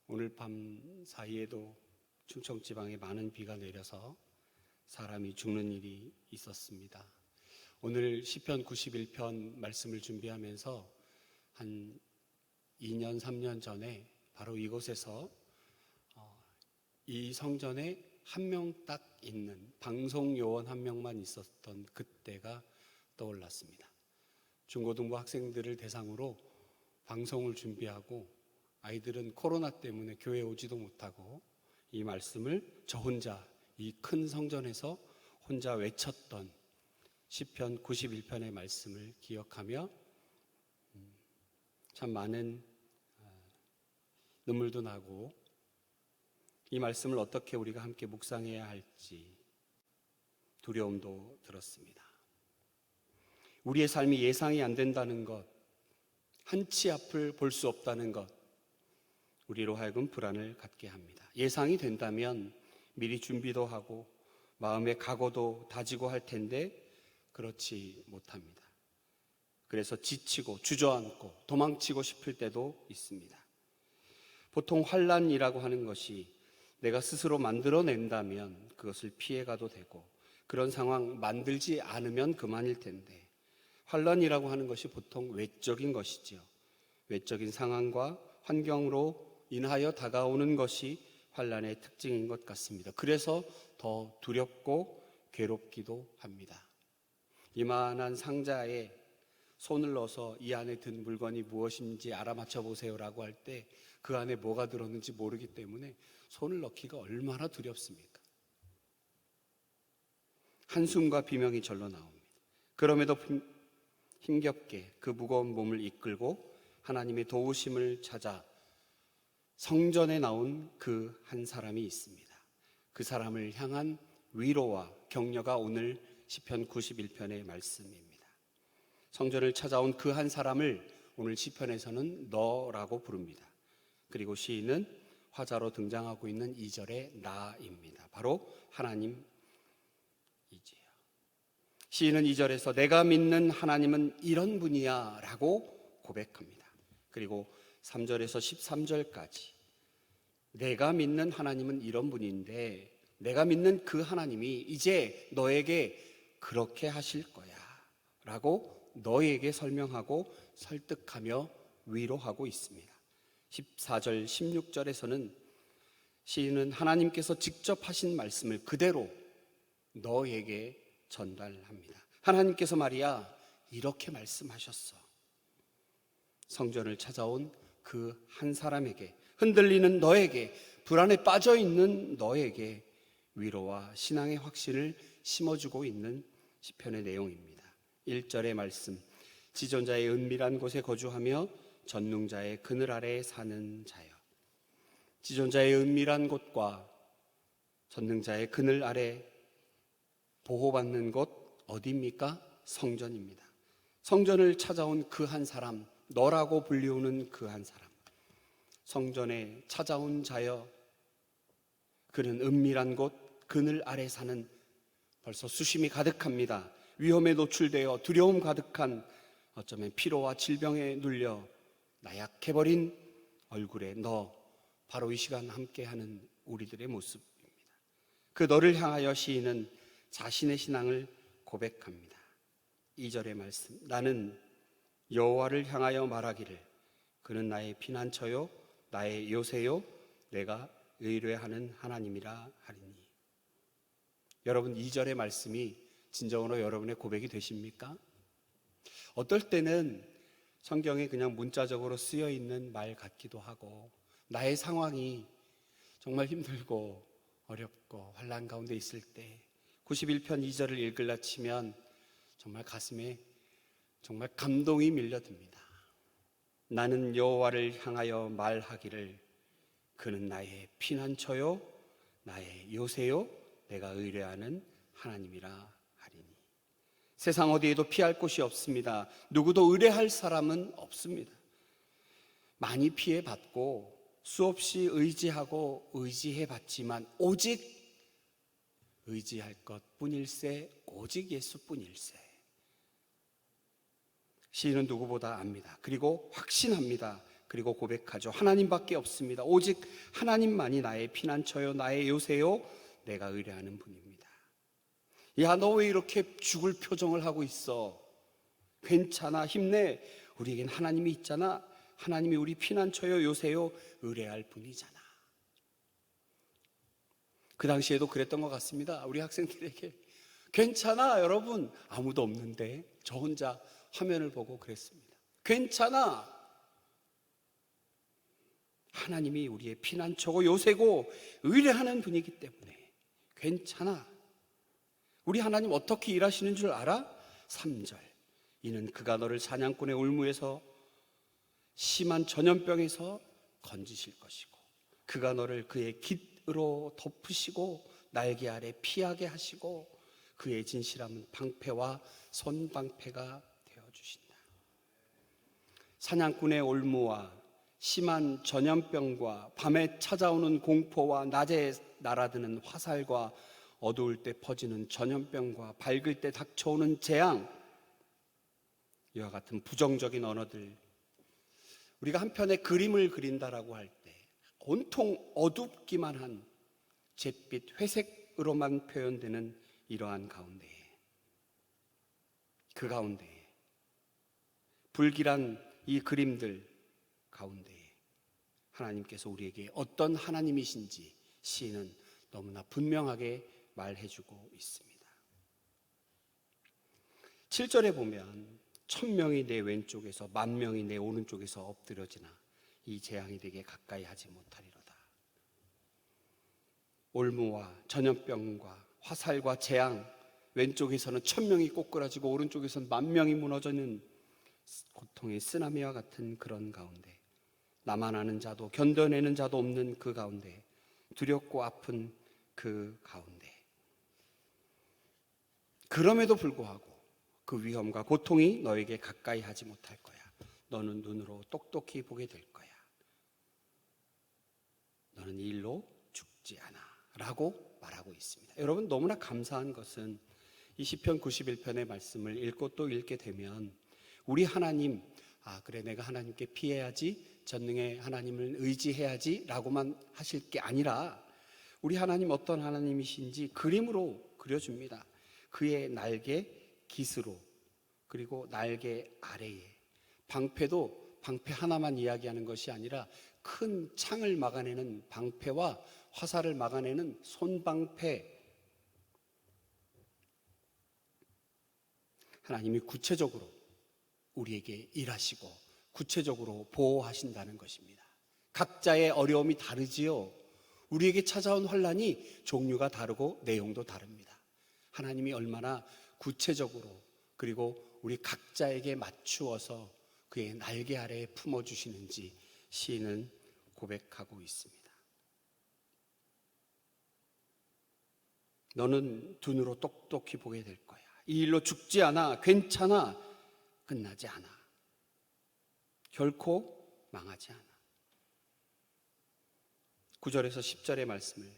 오늘 밤 사이에도 충청 지방에 많은 비가 내려서 사람이 죽는 일이 있었습니다. 오늘 시편 91편 말씀을 준비하면서 한 2년, 3년 전에 바로 이곳에서 이 성전에 한 명 딱 있는 방송 요원 한 명만 있었던 그때가 떠올랐습니다. 중고등부 학생들을 대상으로 방송을 준비하고 아이들은 코로나 때문에 교회에 오지도 못하고 이 말씀을 저 혼자 이 큰 성전에서 혼자 외쳤던 시편 91편의 말씀을 기억하며 참 많은 눈물도 나고 이 말씀을 어떻게 우리가 함께 묵상해야 할지 두려움도 들었습니다. 우리의 삶이 예상이 안 된다는 것, 한치 앞을 볼 수 없다는 것, 우리로 하여금 불안을 갖게 합니다. 예상이 된다면 미리 준비도 하고 마음의 각오도 다지고 할 텐데 그렇지 못합니다. 그래서 지치고 주저앉고 도망치고 싶을 때도 있습니다. 보통 환난이라고 하는 것이 내가 스스로 만들어낸다면 그것을 피해가도 되고 그런 상황 만들지 않으면 그만일 텐데 환난이라고 하는 것이 보통 외적인 것이죠. 외적인 상황과 환경으로 인하여 다가오는 것이 환난의 특징인 것 같습니다. 그래서 더 두렵고 괴롭기도 합니다. 이만한 상자에 손을 넣어서 이 안에 든 물건이 무엇인지 알아맞혀 보세요라고 할 때 그 안에 뭐가 들었는지 모르기 때문에 손을 넣기가 얼마나 두렵습니까? 한숨과 비명이 절로 나옵니다. 그럼에도 힘겹게 그 무거운 몸을 이끌고 하나님의 도우심을 찾아 성전에 나온 그 한 사람이 있습니다. 그 사람을 향한 위로와 격려가 오늘 시편 91편의 말씀입니다. 성전을 찾아온 그 한 사람을 오늘 시편에서는 너라고 부릅니다. 그리고 시인은 화자로 등장하고 있는 2절의 나입니다. 바로 하나님이지요. 시인은 2절에서 내가 믿는 하나님은 이런 분이야 라고 고백합니다. 그리고 3절에서 13절까지 내가 믿는 하나님은 이런 분인데 내가 믿는 그 하나님이 이제 너에게 그렇게 하실 거야 라고 너에게 설명하고 설득하며 위로하고 있습니다. 14절, 16절에서는 시인은 하나님께서 직접 하신 말씀을 그대로 너에게 전달합니다. 하나님께서 말이야 이렇게 말씀하셨어. 성전을 찾아온 그 한 사람에게, 흔들리는 너에게, 불안에 빠져있는 너에게 위로와 신앙의 확신을 심어주고 있는 시편의 내용입니다. 1절의 말씀, 지존자의 은밀한 곳에 거주하며 전능자의 그늘 아래에 사는 자여. 지존자의 은밀한 곳과 전능자의 그늘 아래 보호받는 곳 어디입니까? 성전입니다. 성전을 찾아온 그 한 사람, 너라고 불리우는 그 한 사람, 성전에 찾아온 자여, 그는 은밀한 곳 그늘 아래 사는, 벌써 수심이 가득합니다. 위험에 노출되어 두려움 가득한, 어쩌면 피로와 질병에 눌려 나약해버린 얼굴에 너, 바로 이 시간 함께하는 우리들의 모습입니다. 그 너를 향하여 시인은 자신의 신앙을 고백합니다. 2절의 말씀, 나는 여호와를 향하여 말하기를 그는 나의 피난처요 나의 요새요 내가 의뢰하는 하나님이라 하리니. 여러분, 2절의 말씀이 진정으로 여러분의 고백이 되십니까? 어떨 때는 성경에 그냥 문자적으로 쓰여 있는 말 같기도 하고 나의 상황이 정말 힘들고 어렵고 환난 가운데 있을 때 91편 2절을 읽으려 치면 정말 가슴에 정말 감동이 밀려듭니다. 나는 여호와를 향하여 말하기를 그는 나의 피난처요 나의 요새요 내가 의뢰하는 하나님이라 하리니. 세상 어디에도 피할 곳이 없습니다. 누구도 의뢰할 사람은 없습니다. 많이 피해봤고 수없이 의지하고 의지해봤지만 오직 의지할 것뿐일세, 오직 예수뿐일세. 시인은 누구보다 압니다. 그리고 확신합니다. 그리고 고백하죠. 하나님밖에 없습니다. 오직 하나님만이 나의 피난처요, 나의 요새요, 내가 의뢰하는 분입니다. 야, 너 왜 이렇게 죽을 표정을 하고 있어? 괜찮아, 힘내. 우리에겐 하나님이 있잖아. 하나님이 우리 피난처요, 요새요, 의뢰할 분이잖아. 그 당시에도 그랬던 것 같습니다. 우리 학생들에게 괜찮아, 여러분. 아무도 없는데 저 혼자 화면을 보고 그랬습니다. 괜찮아. 하나님이 우리의 피난처고 요새고 의뢰하는 분이기 때문에 괜찮아. 우리 하나님 어떻게 일하시는 줄 알아? 3절. 이는 그가 너를 사냥꾼의 올무에서 심한 전염병에서 건지실 것이고 그가 너를 그의 깃으로 덮으시고 날개 아래 피하게 하시고 그의 진실함은 방패와 손방패가 되어주신다. 사냥꾼의 올무와 심한 전염병과 밤에 찾아오는 공포와 낮에 날아드는 화살과 어두울 때 퍼지는 전염병과 밝을 때 닥쳐오는 재앙, 이와 같은 부정적인 언어들, 우리가 한편의 그림을 그린다라고 할 때 온통 어둡기만 한 잿빛 회색으로만 표현되는 이러한 가운데에, 그 가운데에 불길한 이 그림들 가운데에 하나님께서 우리에게 어떤 하나님이신지 시인은 너무나 분명하게 말해주고 있습니다. 7절에 보면 1000명이 내 왼쪽에서 10,000명이 내 오른쪽에서 엎드려지나 이 재앙이 내게 가까이 하지 못하리로다. 올무와 전염병과 화살과 재앙, 왼쪽에서는 1000명이 꼬꾸라지고 오른쪽에서는 10,000명이 무너지는 고통의 쓰나미와 같은 그런 가운데, 나만 아는 자도 견뎌내는 자도 없는 그 가운데, 두렵고 아픈 그 가운데, 그럼에도 불구하고 그 위험과 고통이 너에게 가까이 하지 못할 거야. 너는 눈으로 똑똑히 보게 될 거야. 너는 이 일로 죽지 않아 라고 말하고 있습니다. 여러분, 너무나 감사한 것은 이 시편 91편의 말씀을 읽고 또 읽게 되면 우리 하나님, 그래 내가 하나님께 피해야지, 전능의 하나님을 의지해야지 라고만 하실 게 아니라 우리 하나님 어떤 하나님이신지 그림으로 그려줍니다. 그의 날개 깃으로, 그리고 날개 아래에 방패도 방패 하나만 이야기하는 것이 아니라 큰 창을 막아내는 방패와 화살을 막아내는 손방패, 하나님이 구체적으로 우리에게 일하시고 구체적으로 보호하신다는 것입니다. 각자의 어려움이 다르지요. 우리에게 찾아온 환난이 종류가 다르고 내용도 다릅니다. 하나님이 얼마나 구체적으로 그리고 우리 각자에게 맞추어서 그의 날개 아래에 품어주시는지 시인은 고백하고 있습니다. 너는 눈으로 똑똑히 보게 될 거야. 이 일로 죽지 않아. 괜찮아. 끝나지 않아. 결코 망하지 않아. 9절에서 10절의 말씀을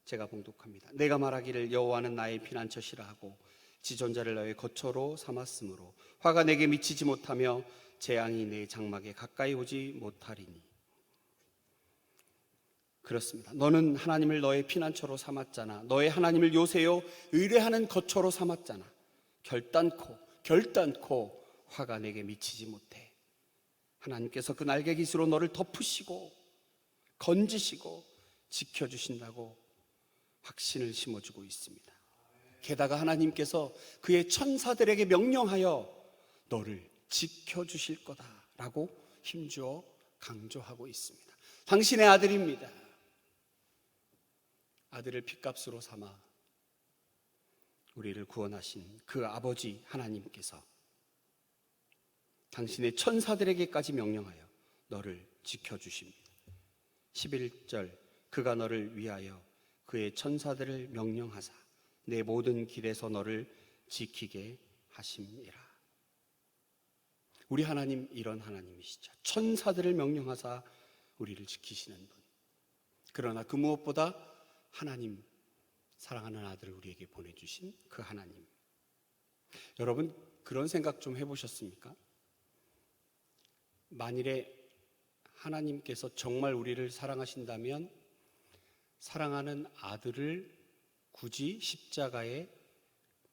제가 봉독합니다. 내가 말하기를 여호와는 나의 피난처시라 하고 지존자를 너의 거처로 삼았으므로 화가 내게 미치지 못하며 재앙이 내 장막에 가까이 오지 못하리니. 그렇습니다. 너는 하나님을 너의 피난처로 삼았잖아. 너의 하나님을 요새요 의뢰하는 거처로 삼았잖아. 결단코 화가 내게 미치지 못해. 하나님께서 그 날개 깃으로 너를 덮으시고 건지시고 지켜주신다고 확신을 심어주고 있습니다. 게다가 하나님께서 그의 천사들에게 명령하여 너를 지켜주실 거다라고 힘주어 강조하고 있습니다. 당신의 아들입니다. 아들을 핏값으로 삼아 우리를 구원하신 그 아버지 하나님께서 당신의 천사들에게까지 명령하여 너를 지켜주십니다. 11절, 그가 너를 위하여 그의 천사들을 명령하사 내 모든 길에서 너를 지키게 하심이라. 우리 하나님 이런 하나님이시죠. 천사들을 명령하사 우리를 지키시는 분. 그러나 그 무엇보다 하나님, 사랑하는 아들을 우리에게 보내주신 그 하나님. 여러분, 그런 생각 좀 해보셨습니까? 만일에 하나님께서 정말 우리를 사랑하신다면 사랑하는 아들을 굳이 십자가에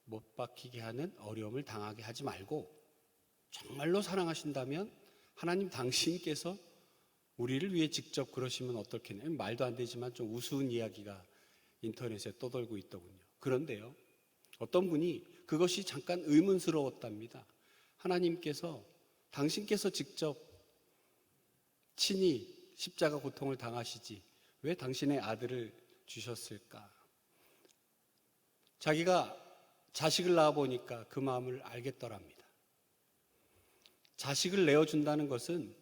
못 박히게 하는 어려움을 당하게 하지 말고, 정말로 사랑하신다면 하나님 당신께서 우리를 위해 직접 그러시면 어떻겠냐면, 말도 안 되지만 좀 우스운 이야기가 인터넷에 떠돌고 있더군요. 그런데요, 어떤 분이 그것이 잠깐 의문스러웠답니다. 하나님께서 당신께서 직접 친히 십자가 고통을 당하시지 왜 당신의 아들을 주셨을까? 자기가 자식을 낳아보니까 그 마음을 알겠더랍니다. 자식을 내어준다는 것은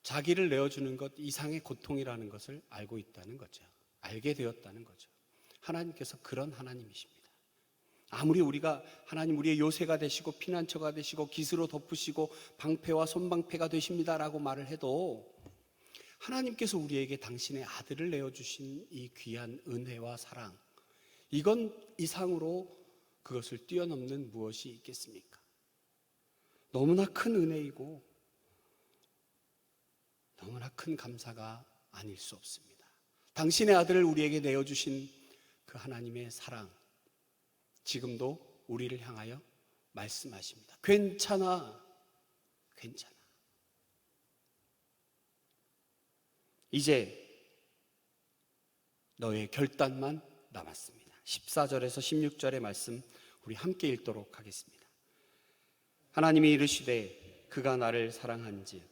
자기를 내어주는 것 이상의 고통이라는 것을 알고 있다는 거죠. 알게 되었다는 거죠. 하나님께서 그런 하나님이십니다. 아무리 우리가 하나님 우리의 요새가 되시고 피난처가 되시고 깃으로 덮으시고 방패와 손방패가 되십니다라고 말을 해도, 하나님께서 우리에게 당신의 아들을 내어주신 이 귀한 은혜와 사랑, 이건 이상으로 그것을 뛰어넘는 무엇이 있겠습니까? 너무나 큰 은혜이고 너무나 큰 감사가 아닐 수 없습니다. 당신의 아들을 우리에게 내어주신 그 하나님의 사랑, 지금도 우리를 향하여 말씀하십니다. 괜찮아, 괜찮아. 이제 너의 결단만 남았습니다. 14절에서 16절의 말씀 우리 함께 읽도록 하겠습니다. 하나님이 이르시되 그가 나를 사랑한즉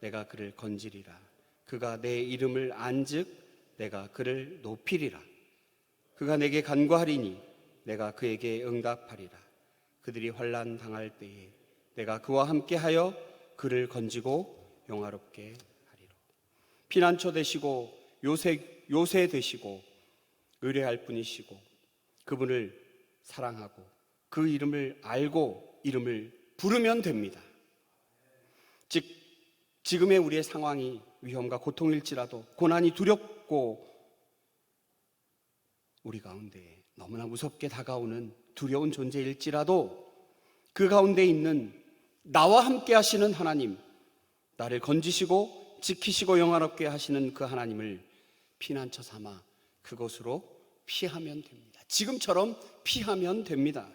내가 그를 건지리라. 그가 내 이름을 안즉 내가 그를 높이리라. 그가 내게 간구하리니 내가 그에게 응답하리라. 그들이 환난 당할 때에 내가 그와 함께하여 그를 건지고 영화롭게 하리라. 피난처 되시고 요새 되시고 의뢰할 분이시고 그분을 사랑하고 그 이름을 알고 이름을 부르면 됩니다. 즉 지금의 우리의 상황이 위험과 고통일지라도, 고난이 두렵고 우리 가운데 너무나 무섭게 다가오는 두려운 존재일지라도, 그 가운데 있는 나와 함께 하시는 하나님, 나를 건지시고 지키시고 영화롭게 하시는 그 하나님을 피난처 삼아 그곳으로 피하면 됩니다. 지금처럼 피하면 됩니다.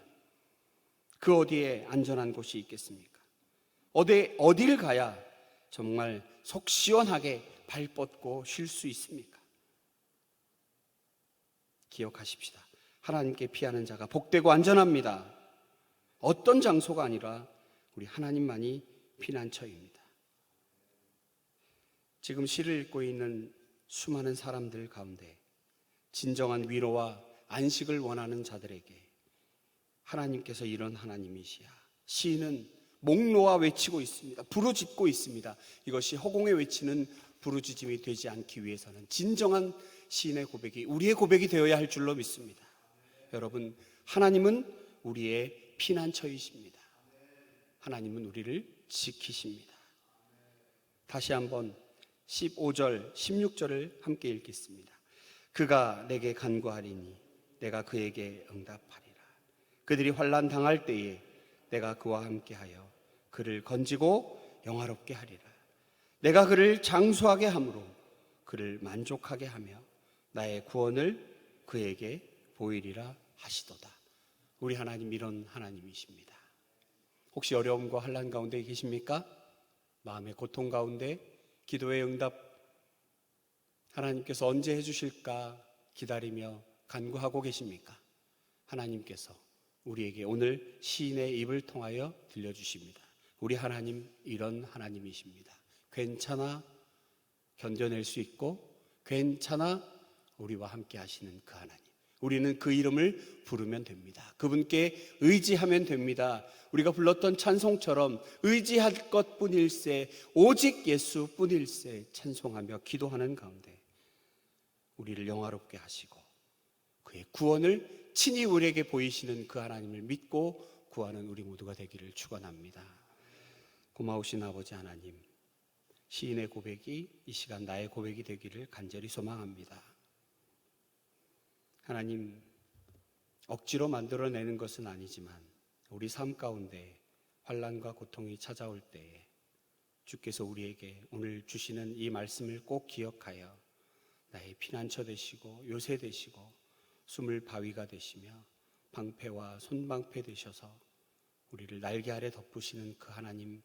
그 어디에 안전한 곳이 있겠습니까? 어디를 가야 정말 속 시원하게 발 뻗고 쉴 수 있습니까? 기억하십시다. 하나님께 피하는 자가 복되고 안전합니다. 어떤 장소가 아니라 우리 하나님만이 피난처입니다. 지금 시를 읽고 있는 수많은 사람들 가운데 진정한 위로와 안식을 원하는 자들에게 하나님께서 이런 하나님이시야. 시인은 목 놓아 외치고 있습니다. 부르짖고 있습니다. 이것이 허공에 외치는 부르짖음이 되지 않기 위해서는 진정한 시인의 고백이 우리의 고백이 되어야 할 줄로 믿습니다. 여러분, 하나님은 우리의 피난처이십니다. 하나님은 우리를 지키십니다. 다시 한번 15절, 16절을 함께 읽겠습니다. 그가 내게 간구하리니 내가 그에게 응답하리라. 그들이 환난 당할 때에 내가 그와 함께하여 그를 건지고 영화롭게 하리라. 내가 그를 장수하게 함으로 그를 만족하게 하며 나의 구원을 그에게 보이리라 하시도다. 우리 하나님 이런 하나님이십니다. 혹시 어려움과 환난 가운데 계십니까? 마음의 고통 가운데 기도의 응답 하나님께서 언제 해주실까 기다리며 간구하고 계십니까? 하나님께서 우리에게 오늘 시인의 입을 통하여 들려주십니다. 우리 하나님 이런 하나님이십니다. 괜찮아, 견뎌낼 수 있고 괜찮아, 우리와 함께 하시는 그 하나님. 우리는 그 이름을 부르면 됩니다. 그분께 의지하면 됩니다. 우리가 불렀던 찬송처럼 의지할 것뿐일세, 오직 예수뿐일세 찬송하며 기도하는 가운데 우리를 영화롭게 하시고 그의 구원을 친히 우리에게 보이시는 그 하나님을 믿고 구하는 우리 모두가 되기를 축원합니다. 고마우신 아버지 하나님, 시인의 고백이 이 시간 나의 고백이 되기를 간절히 소망합니다. 하나님, 억지로 만들어내는 것은 아니지만 우리 삶 가운데 환난과 고통이 찾아올 때에 주께서 우리에게 오늘 주시는 이 말씀을 꼭 기억하여 나의 피난처 되시고 요새 되시고 숨을 바위가 되시며 방패와 손방패 되셔서 우리를 날개 아래 덮으시는 그 하나님,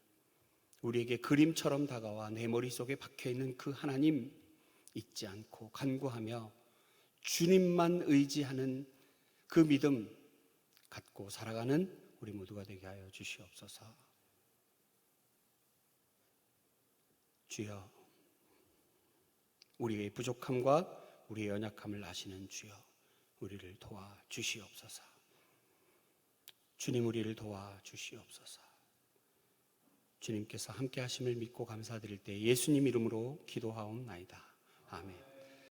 우리에게 그림처럼 다가와 내 머릿속에 박혀있는 그 하나님 잊지 않고 간구하며 주님만 의지하는 그 믿음 갖고 살아가는 우리 모두가 되게 하여 주시옵소서. 주여, 우리의 부족함과 우리의 연약함을 아시는 주여, 우리를 도와 주시옵소서. 주님, 우리를 도와 주시옵소서. 주님께서 함께 하심을 믿고 감사드릴 때 예수님 이름으로 기도하옵나이다. 아멘.